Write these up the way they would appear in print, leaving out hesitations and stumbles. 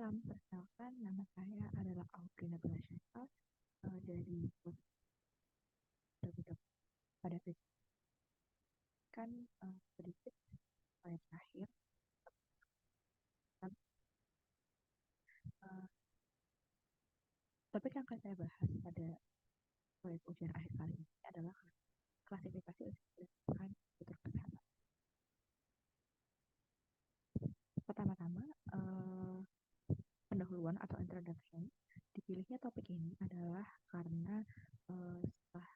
Salam, perkenalkan nama saya adalah Audrey Nabila Syaifah dari Budak pada kan sedikit saya terakhir uh, topik yang akan saya bahas pada proyek ujian akhir kali ini adalah klasifikasi usia berdasarkan fitur kesehatan. Pertama-tama pendahuluan atau introduction. Dipilihnya topik ini adalah karena setelah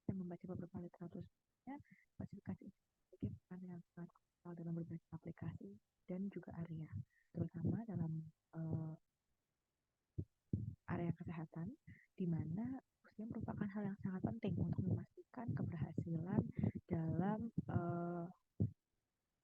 saya membaca beberapa literatur sebelumnya, klasifikasi memiliki peran yang sangat krusial dalam berbagai aplikasi dan juga area, terutama dalam area kesehatan, di mana usia merupakan hal yang sangat penting untuk memastikan keberhasilan dalam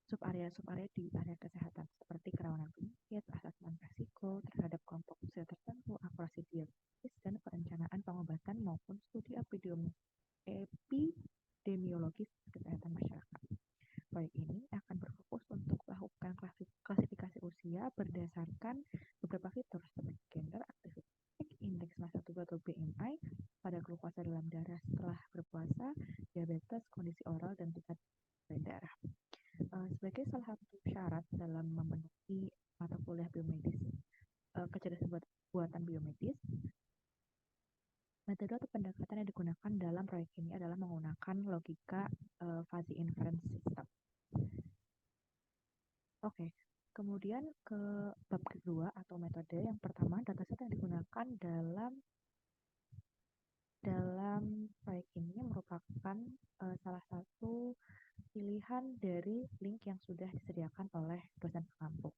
sub-area di area kesehatan, seperti kerawanan penyakit, asesmen risiko terhadap kelompok usia tertentu, akurasi diagnosis, dan perencanaan pengobatan maupun studi epidemiologis kesehatan masyarakat. Proyek ini akan berfokus untuk melakukan klasifikasi usia berdasarkan beberapa fitur seperti gender, aktivitas, indeks massa tubuh atau BMI, pada glukosa dalam darah setelah berpuasa, diabetes, kondisi oral, dan tingkat darah. Sebagai salah satu syarat dalam memenuhi mata kuliah biomedis, kecerdasan buatan biomedis, metode atau pendekatan yang digunakan dalam proyek ini adalah menggunakan logika fuzzy inference system. Oke, kemudian ke bab kedua atau metode yang pertama, dataset yang digunakan dalam proyek ini merupakan salah satu pilihan dari link yang sudah disediakan oleh dosen pengampu.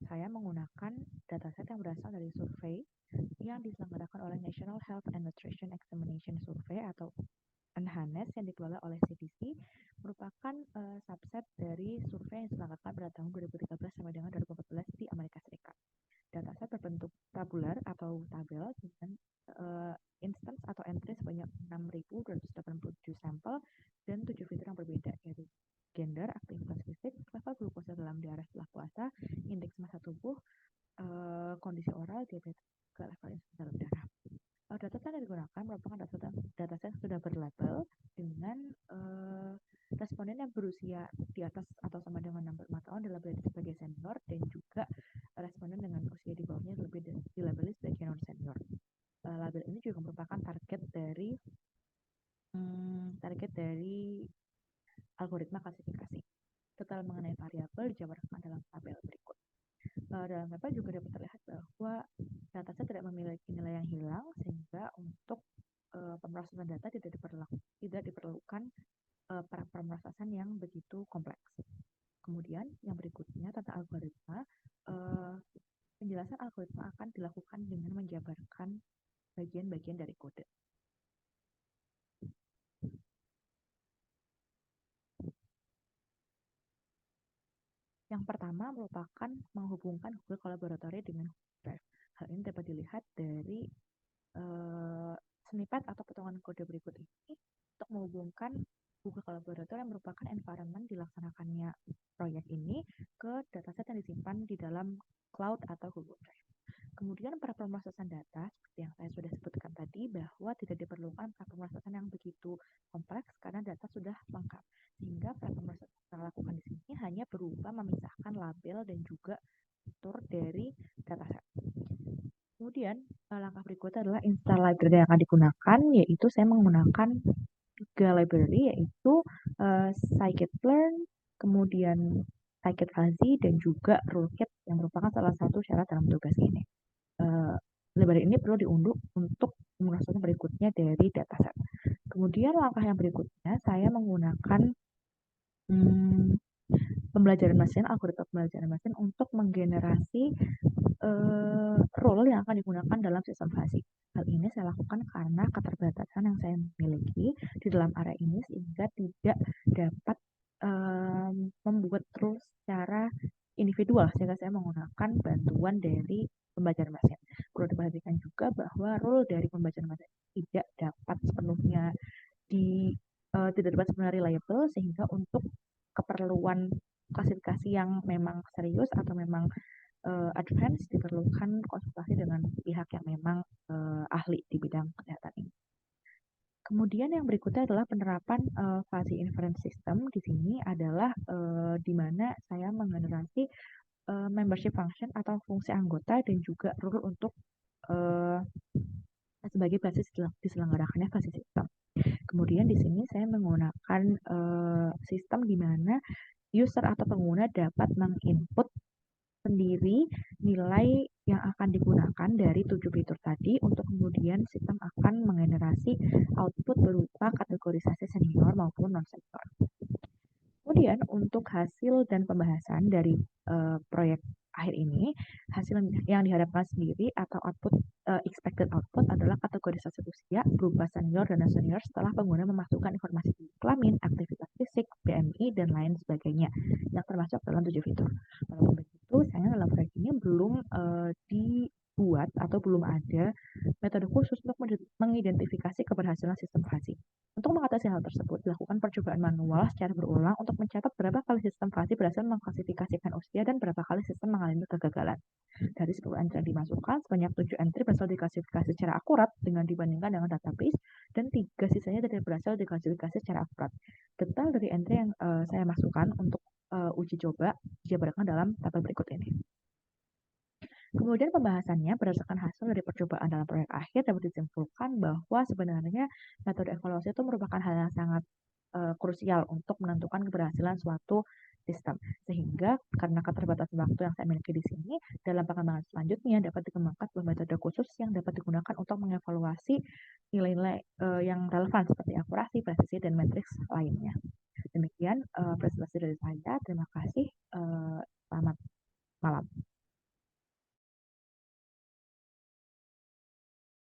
Saya menggunakan dataset yang berasal dari survei yang diselenggarakan oleh National Health and Nutrition Examination Survey atau NHANES yang dikelola oleh CDC, merupakan subset dari survei yang diselenggarakan pada tahun 2013 sampai dengan 2014 di Amerika Serikat. Dataset berbentuk tabular atau tabel dengan instance atau entry sebanyak 6.287 sampel dan 7 fitur yang berbeda, yaitu gender, aktivitas fisik, level glukosa dalam darah setelah puasa, indeks massa tubuh, kondisi oral, diabetes, ke level insulin dalam darah. Dataset yang digunakan merupakan dataset yang sudah berlabel dengan responden yang berusia di atas atau sama dengan 65 tahun dilabeli sebagai senior, dan juga responden dengan usia di bawahnya lebih dilabeli sebagai non senior. Label ini juga merupakan target dari algoritma klasifikasi. Detail mengenai variabel dijabarkan dalam tabel berikut. Dalam tabel juga dapat terlihat bahwa dataset tidak memiliki nilai yang hilang, sehingga untuk pemrosesan data tidak diperlukan pemrosesan yang begitu kompleks. Kemudian yang berikutnya tentang algoritma, penjelasan algoritma akan dilakukan dengan menjabarkan bagian-bagian dari kode. Yang pertama merupakan menghubungkan Google Collaboratory dengan Google Drive. Hal ini dapat dilihat dari snippet atau potongan kode berikut ini untuk menghubungkan Google Collaboratory yang merupakan environment dilaksanakannya proyek ini ke dataset yang disimpan di dalam cloud atau Google Drive. Kemudian para pemrosesan data, seperti yang saya sudah sebutkan tadi, bahwa tidak diperlukan pemrosesan yang begitu kompleks karena data sudah lengkap. Sehingga para pemrosesan yang kita lakukan di sini hanya berupa memisahkan label dan juga fitur dari dataset. Kemudian langkah berikutnya adalah install library yang akan digunakan, yaitu saya menggunakan 3 library, yaitu scikit-learn, kemudian scikit-fuzzy, dan juga rulekit yang merupakan salah satu syarat dalam tugas ini. Library ini perlu diunduh untuk pemrosesan berikutnya dari dataset. Kemudian langkah yang berikutnya, saya menggunakan pembelajaran mesin, algoritma pembelajaran mesin untuk menggenerasi rule yang akan digunakan dalam sistem fuzzy. Hal ini saya lakukan karena keterbatasan yang saya miliki di dalam area ini, sehingga tidak dapat membuat rule secara individual, sehingga saya menggunakan bantuan dari pembelajaran mesin. Perlu diperhatikan juga bahwa rule dari pembelajaran mesin tidak dapat sepenuhnya reliable, sehingga untuk keperluan klasifikasi yang memang serius atau memang advance, diperlukan konsultasi dengan pihak yang memang ahli di bidang kesehatan ini. Kemudian yang berikutnya adalah penerapan fuzzy inference system. Di sini adalah di mana saya menggenerasi membership function atau fungsi anggota dan juga rule untuk sebagai basis diselenggarakannya fuzzy system. Kemudian di sini saya menggunakan sistem di mana user atau pengguna dapat menginput sendiri nilai yang akan digunakan dari 7 fitur tadi untuk kemudian sistem akan menggenerasi output berupa kategorisasi senior maupun non-senior. Kemudian untuk hasil dan pembahasan dari proyek akhir ini, hasil yang diharapkan sendiri atau output expected output adalah kategorisasi usia berupa senior dan non-senior setelah pengguna memasukkan informasi kelamin, aktivitas fisik, BMI, dan lain sebagainya yang termasuk dalam 7 fitur. Walaupun begitu, sayangnya dalam proyek ini belum dibuat atau belum ada metode khusus untuk mengidentifikasi keberhasilan sistem fuzzy. Untuk mengatasi hal tersebut, dilakukan percobaan manual secara berulang untuk mencatat berapa kali sistem fuzzy berhasil mengklasifikasikan usia dan berapa kali sistem mengalami kegagalan. Dari 10 entry yang dimasukkan, sebanyak 7 entry berhasil diklasifikasi secara akurat dengan dibandingkan dengan database, dan 3 sisanya tidak berhasil diklasifikasi secara akurat. Detail dari entry yang saya masukkan untuk uji coba dijabarkan dalam tabel berikut ini. Kemudian pembahasannya berdasarkan hasil dari percobaan dalam proyek akhir dapat disimpulkan bahwa sebenarnya metode evaluasi itu merupakan hal yang sangat krusial untuk menentukan keberhasilan suatu sistem. Sehingga karena keterbatasan waktu yang saya miliki di sini, dalam pengembangan selanjutnya dapat dikembangkan sebuah metode khusus yang dapat digunakan untuk mengevaluasi nilai-nilai yang relevan seperti akurasi, presisi, dan matriks lainnya. Demikian presentasi dari saya. Terima kasih. Selamat malam.